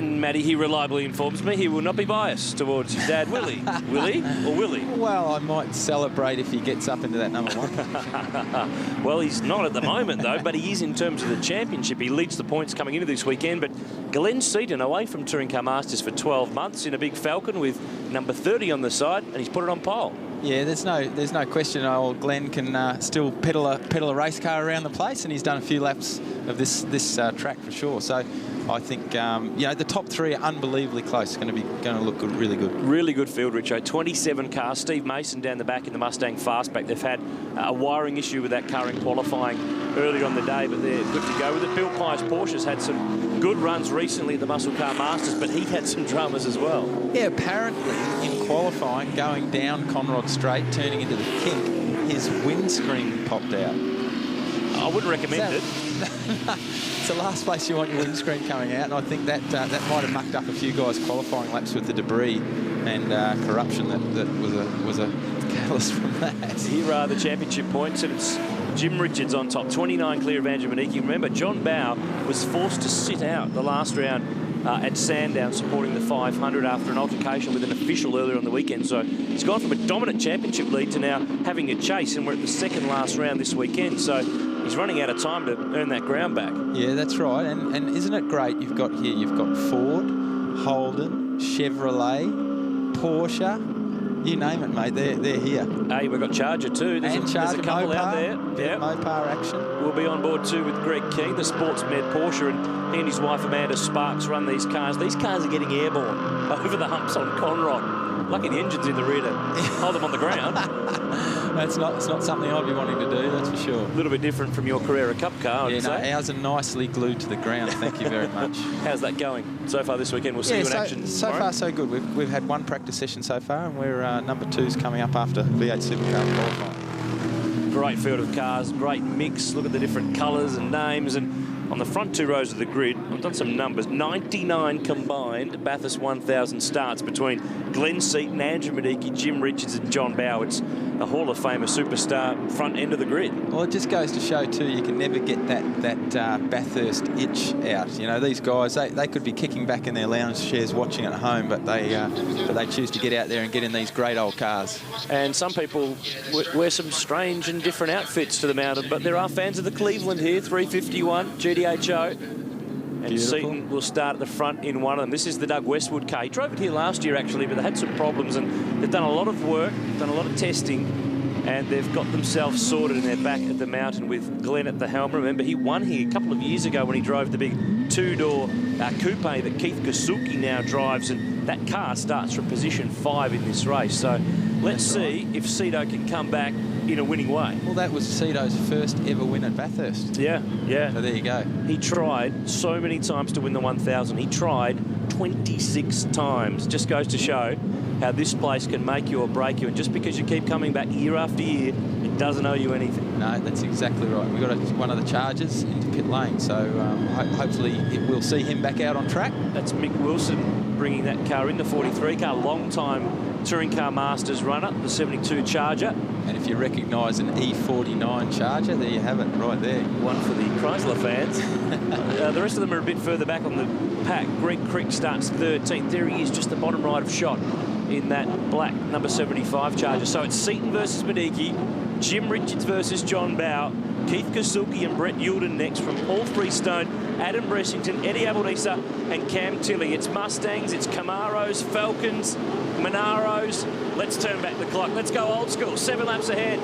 And Matty, he reliably informs me he will not be biased towards his dad, will he? Will he? Or will he? Well, I might celebrate if he gets up into that number 1. Well, he's not at the moment, though, but he is in terms of the championship. He leads the points coming into this weekend, but Glenn Seaton away from Touring Car Masters for 12 months in a big Falcon with number 30 on the side, and he's put it on pole. Yeah, there's no question. Old Glenn can still pedal a race car around the place, and he's done a few laps of this track for sure. So I think you know, the top 3 are unbelievably close. It's going to look good, really good. Really good field, Richo. 27 cars. Steve Mason down the back in the Mustang Fastback. They've had a wiring issue with that car in qualifying earlier on the day, but they're good to go with it. Bill Pye's Porsche's had some good runs recently at the Muscle Car Masters, but he had some dramas as well. Yeah, apparently in qualifying, going down Conrod Straight, turning into the kink, his windscreen popped out. I wouldn't recommend it. It's the last place you want your windscreen coming out, and I think that might have mucked up a few guys' qualifying laps with the debris and corruption that was a catalyst from that. Here are the championship points, and it's Jim Richards on top, 29 clear of Andrew Maniki. Remember, John Bowe was forced to sit out the last round at Sandown supporting the 500 after an altercation with an official earlier on the weekend. So he's gone from a dominant championship lead to now having a chase, and we're at the second last round this weekend. So he's running out of time to earn that ground back. Yeah, that's right. And isn't it great? You've got Ford, Holden, Chevrolet, Porsche. You name it, mate. They're here. Hey, we've got Charger too. There's a couple Mopar, out there. Yeah, Mopar action. We'll be on board too with Greg King, the sports med Porsche, and he and his wife Amanda Sparks run these cars. These cars are getting airborne over the humps on Conrod. Lucky the engine's in the rear to hold them on the ground. It's not something I'd be wanting to do, that's for sure. A little bit different from your Carrera Cup car, I'd say. Ours are nicely glued to the ground. Thank you very much. How's that going so far this weekend? We'll see you in action so tomorrow. far so good. We've had one practice session so far, and we're number 2's coming up after V8 Supercar qualifying. Great field of cars, great mix. Look at the different colours and names, and on the front 2 rows of the grid, I've done some numbers, 99 combined Bathurst 1000 starts between Glenn Seaton, Andrew Medicki, Jim Richards and John Bowe. It's a Hall of Famer superstar front end of the grid. Well, it just goes to show too, you can never get that Bathurst itch out. You know, these guys, they could be kicking back in their lounge chairs watching at home, but they choose to get out there and get in these great old cars. And some people wear some strange and different outfits to the mountain, but there are fans of the Cleveland here, 351 GDHO. And Beautiful. Seaton will start at the front in one of them. This is the Doug Westwood car. He drove it here last year, actually, but they had some problems, and they've done a lot of work, done a lot of testing, and they've got themselves sorted, and they're back at the mountain with Glenn at the helm. Remember, he won here a couple of years ago when he drove the big 2-door coupe that Keith Kasuki now drives, and that car starts from position 5 in this race. So let's see if Cito can come back in a winning way. Well, that was Cito's first ever win at Bathurst. Yeah. So there you go. He tried so many times to win the 1000. He tried 26 times. Just goes to show how this place can make you or break you. And just because you keep coming back year after year, it doesn't owe you anything. No, that's exactly right. We've got one of the Chargers into pit lane, so hopefully we'll see him back out on track. That's Mick Wilson bringing that car in, the 43 car, long-time Touring Car Masters runner, the 72 Charger. And if you recognise an E49 Charger, there you have it, right there. One for the Chrysler fans. The rest of them are a bit further back on the pack. Greg Crick starts 13th. There he is, just the bottom right of shot in that black number 75 Charger. So it's Seaton versus Medicki, Jim Richards versus John Bowe, Keith Kasuki and Brett Youlden next from Paul Freestone, Adam Bressington, Eddie Abaldisa and Cam Tilley. It's Mustangs, it's Camaros, Falcons, Monaros. Let's turn back the clock. Let's go old school. 7 laps ahead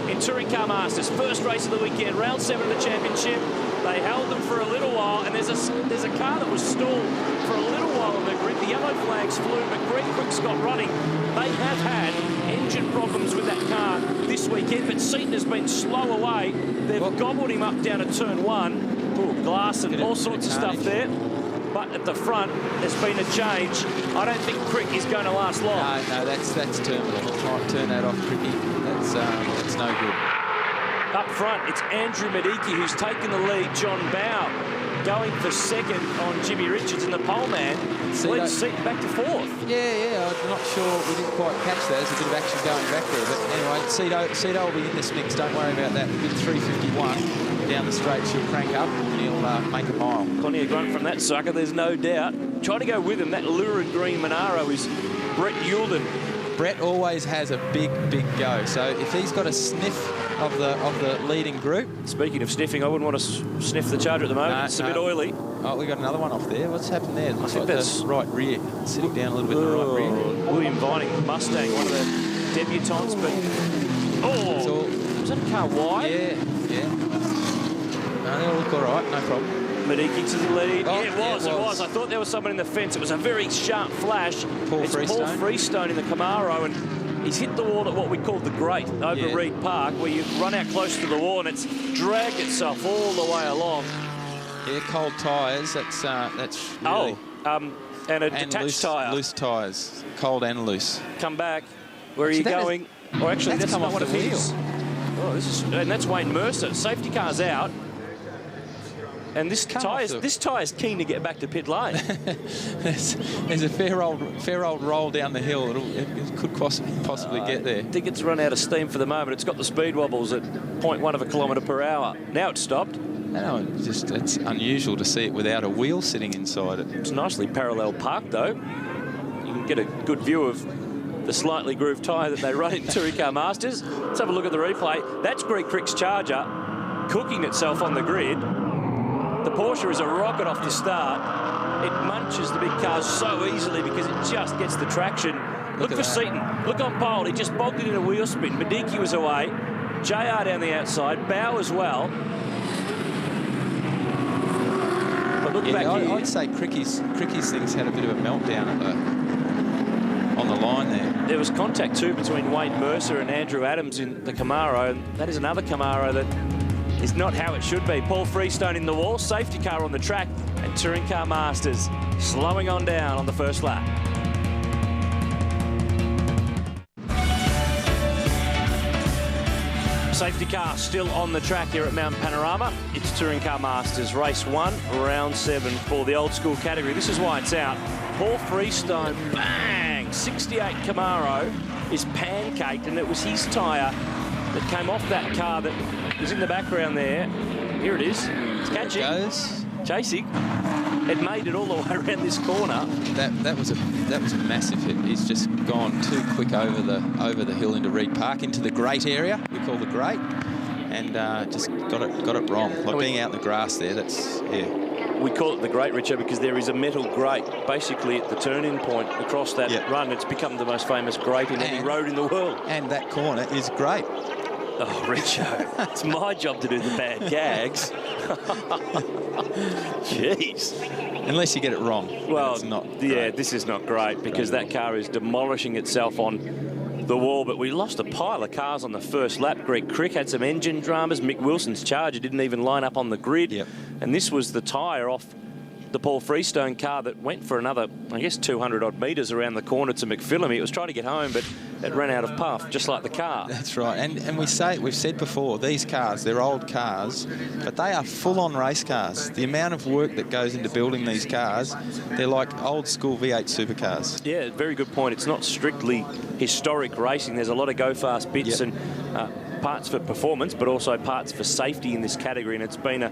in Touring Car Masters. First race of the weekend, round 7 of the championship. They held them for a little while, and there's a car that was stalled for a little while on the grid. The yellow flags flew, but Greg Crick's got running. They have had engine problems with that car this weekend, but Seaton has been slow away. They've gobbled him up down to turn 1. Ooh, glass and all sorts of stuff there. But at the front, there's been a change. I don't think Crick is going to last long. No, that's terminal. Might turn that off, Cricky. That's no good. Up front, it's Andrew Medicki who's taken the lead. John Bowe going for second on Jimmy Richards, and the pole man leads Seaton back to 4th. Yeah, I'm not sure we didn't quite catch that. There's a bit of action going back there. But anyway, Cito will be in this mix. Don't worry about that. Bit 351. down the straight, she'll crank up and he'll make a mile. Plenty of grunt from that sucker, there's no doubt. Try to go with him. That lurid green Monaro is Brett Yulden. Brett always has a big go. So if he's got a sniff of the leading group. Speaking of sniffing, I wouldn't want to sniff the Charger at the moment. It's a bit oily. Oh, we got another one off there. What's happened there? I think that's the right rear. Sitting down a little bit in the right rear. William Vining, Mustang, one of the debutantes, but... was that a car wide? Yeah. No, they'll look all right, no problem. Mediki to the lead. Oh, yeah, it was. I thought there was someone in the fence. It was a very sharp flash. Paul Freestone in the Camaro, and he's hit the wall at what we call the grate over Reed Park, where you run out close to the wall and it's dragged itself all the way along. Yeah, cold tyres. That's really... and a detached tyre. Loose tyres, cold and loose. Come back. Where are you going? Or actually, that's not one of his. Oh, and that's Wayne Mercer. Safety car's out. And this tyre's keen to get back to pit lane. there's a fair old roll down the hill. It could possibly get there. I think it's run out of steam for the moment. It's got the speed wobbles at 0.1 of a kilometre per hour. Now it's stopped. No, it's unusual to see it without a wheel sitting inside it. It's nicely parallel parked, though. You can get a good view of the slightly grooved tyre that they run in Touring Car Masters. Let's have a look at the replay. That's Greg Crick's Charger cooking itself on the grid. The Porsche is a rocket off the start. It munches the big cars so easily because it just gets the traction. Look for Seaton. Look on pole. He just bogged it in a wheel spin. Mediki was away. JR down the outside. Bow as well. But look back here. I'd say Cricky's things had a bit of a meltdown on the line there. There was contact too between Wayne Mercer and Andrew Adams in the Camaro. And that is another Camaro that is not how it should be. Paul Freestone in the wall, safety car on the track, and Touring Car Masters slowing on down on the first lap. Safety car still on the track here at Mount Panorama. It's Touring Car Masters, race 1, round 7 for the old school category. This is why it's out. Paul Freestone, bang! 68 Camaro is pancaked, and it was his tyre that came off that car that was in the background there. Here it is. It's catching. There it goes. Chasing. It made it all the way around this corner. That was a massive hit. He's just gone too quick over the hill into Reed Park, into the grate area we call the grate, and just got it wrong. Like being out in the grass there. We call it the grate, Richard, because there is a metal grate basically at the turn-in point across that run. It's become the most famous grate in any road in the world. And that corner is great. Oh, Richo, it's my job to do the bad gags. Jeez. Unless you get it wrong. Well, it's not this is not great because that car is demolishing itself on the wall. But we lost a pile of cars on the first lap. Greg Crick had some engine dramas. Mick Wilson's Charger didn't even line up on the grid. Yep. And this was the tyre off the Paul Freestone car that went for another, I guess, 200-odd metres around the corner to McPhillamy. It was trying to get home, but it ran out of puff, just like the car. That's right. And we've said before, these cars, they're old cars, but they are full-on race cars. The amount of work that goes into building these cars, they're like old-school V8 supercars. Yeah, very good point. It's not strictly historic racing. There's a lot of go-fast bits and parts for performance, but also parts for safety in this category, and it's been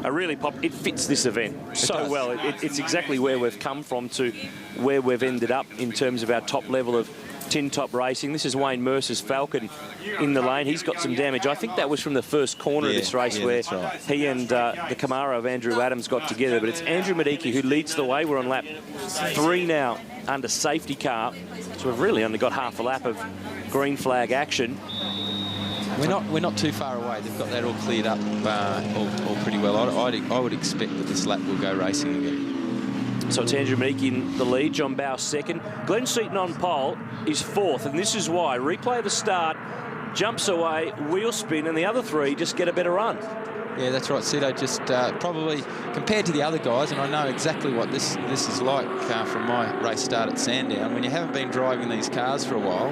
a really it fits this event so well. It's exactly where we've come from to where we've ended up in terms of our top level of tin top racing. This is Wayne Mercer's Falcon in the lane. He's got some damage. I think that was from the first corner of this race where he and the Camaro of Andrew Adams got together. But it's Andrew Mediki who leads the way. We're on lap 3 now under safety car. So we've really only got half a lap of green flag action. We're not too far away. They've got that all cleared up all pretty well. I would expect that this lap will go racing again. So it's Andrew Mediki in the lead, John Bowe second. Glenn Seaton on pole is 4th, and this is why. Replay of the start, jumps away, wheel spin, and the other 3 just get a better run. Yeah, that's right. Cito just probably, compared to the other guys, and I know exactly what this is like from my race start at Sandown, when you haven't been driving these cars for a while,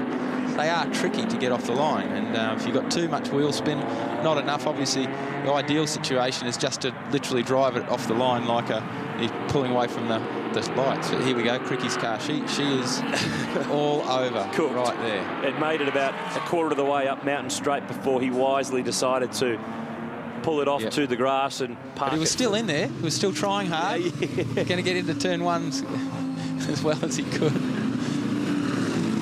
they are tricky to get off the line. And if you've got too much wheel spin, not enough, obviously, the ideal situation is just to literally drive it off the line like you're pulling away from the lights. But here we go, Cricky's car. She is all over Cooked. Right there. It made it about a quarter of the way up Mountain Straight before he wisely decided to pull it off to the grass and park But he was still in there. He was still trying hard. Going to get into turn 1 as well as he could.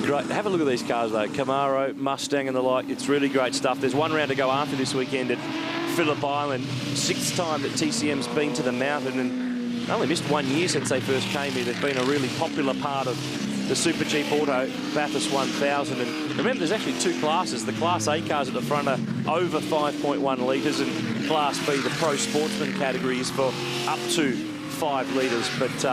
Great. Have a look at these cars, though. Camaro, Mustang and the like. It's really great stuff. There's one round to go after this weekend at Phillip Island. 6th time that TCM's been to the mountain, and only missed 1 year since they first came here. They've been a really popular part of the Super Cheap Auto Bathurst 1000. And remember, there's actually 2 classes. The Class A cars at the front are over 5.1 litres, and Class B, the Pro Sportsman category, is for up to 5 litres. But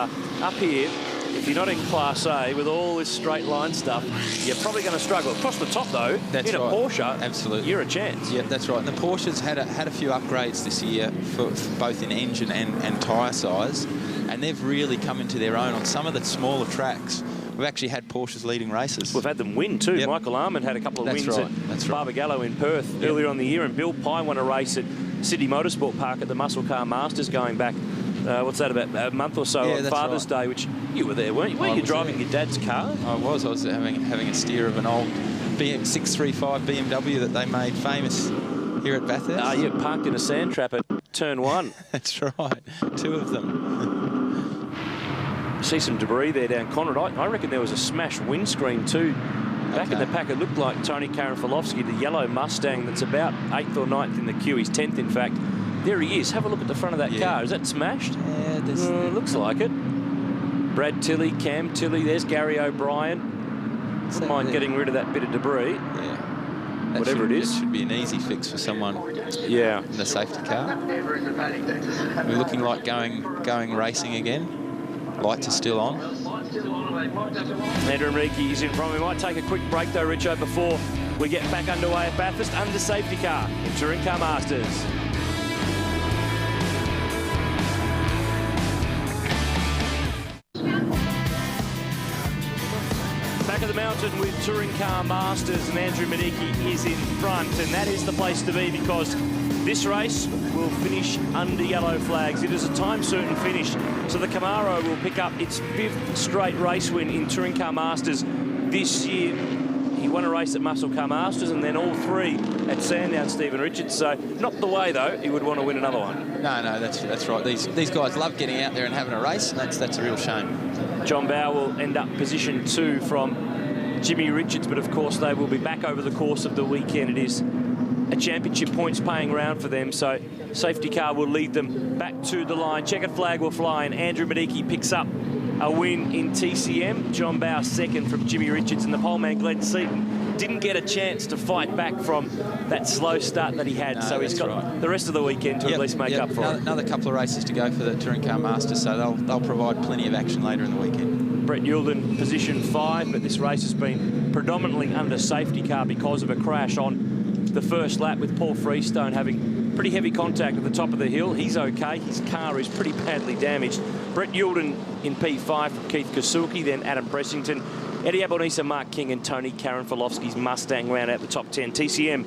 up here, if you're not in Class A with all this straight line stuff, you're probably going to struggle. Across the top, though, that's in a right. Porsche, absolutely, you're a chance. Yeah, that's right. And the Porsches had a few upgrades this year, for both in engine and tyre size, and they've really come into their own on some of the smaller tracks. We've actually had Porsches leading races. We've had them win too. Yep. Michael Armand had a couple of wins right. at That's right. Barbagallo in Perth earlier on the year, and Bill Pye won a race at Sydney Motorsport Park at the Muscle Car Masters going back, what's that, about a month or so on Father's Day, which you were there, weren't you? Weren't you driving your dad's car? I was having a steer of an old 635 BMW that they made famous here at Bathurst. Yeah, parked in a sand trap at turn 1. That's right, 2 of them. See some debris there down Conrad. I reckon there was a smashed windscreen too. Back in the pack, it looked like Tony Karanfilovsky, the yellow Mustang that's about 8th or 9th in the queue. He's 10th, in fact. There he is. Have a look at the front of that car. Is that smashed? Yeah, looks like it. Brad Tilley, Cam Tilley. There's Gary O'Brien. Wouldn't mind getting rid of that bit of debris. Yeah. Whatever it is. It should be an easy fix for someone in the safety car. We're looking like going racing again. Lights are still on. Andrew Enrique is in front. We might take a quick break though, Richo, before we get back underway at Bathurst under safety car in Touring Car Masters. Back at the mountain with Touring Car Masters, and Andrew Medicki is in front, and that is the place to be because this race will finish under yellow flags. It is a time-certain finish, so the Camaro will pick up its 5th straight race win in Touring Car Masters this year. He won a race at Muscle Car Masters and then all 3 at Sandown, Stephen Richards. So not the way, though, he would want to win another one. No, that's right. These guys love getting out there and having a race, and that's a real shame. John Bower will end up position 2 from Jimmy Richards, but of course they will be back over the course of the weekend. It is a championship points paying round for them, so safety car will lead them back to the line. Checkered flag will fly, and Andrew Medicki picks up a win in TCM. John Bower 2nd from Jimmy Richards, and the poleman Glenn Seaton didn't get a chance to fight back from that slow start that he had, so he's got the rest of the weekend to at least make up for it. Another couple of races to go for the Touring Car Masters, so they'll provide plenty of action later in the weekend. Brett Yulden position 5, but this race has been predominantly under safety car because of a crash on the first lap with Paul Freestone having pretty heavy contact at the top of the hill. He's okay. His car is pretty badly damaged. Brett Yulden in P5 from Keith Kasuki, then Adam Pressington, Eddie Abonisa, Mark King and Tony Karanfilovsky's Mustang round out the top 10. TCM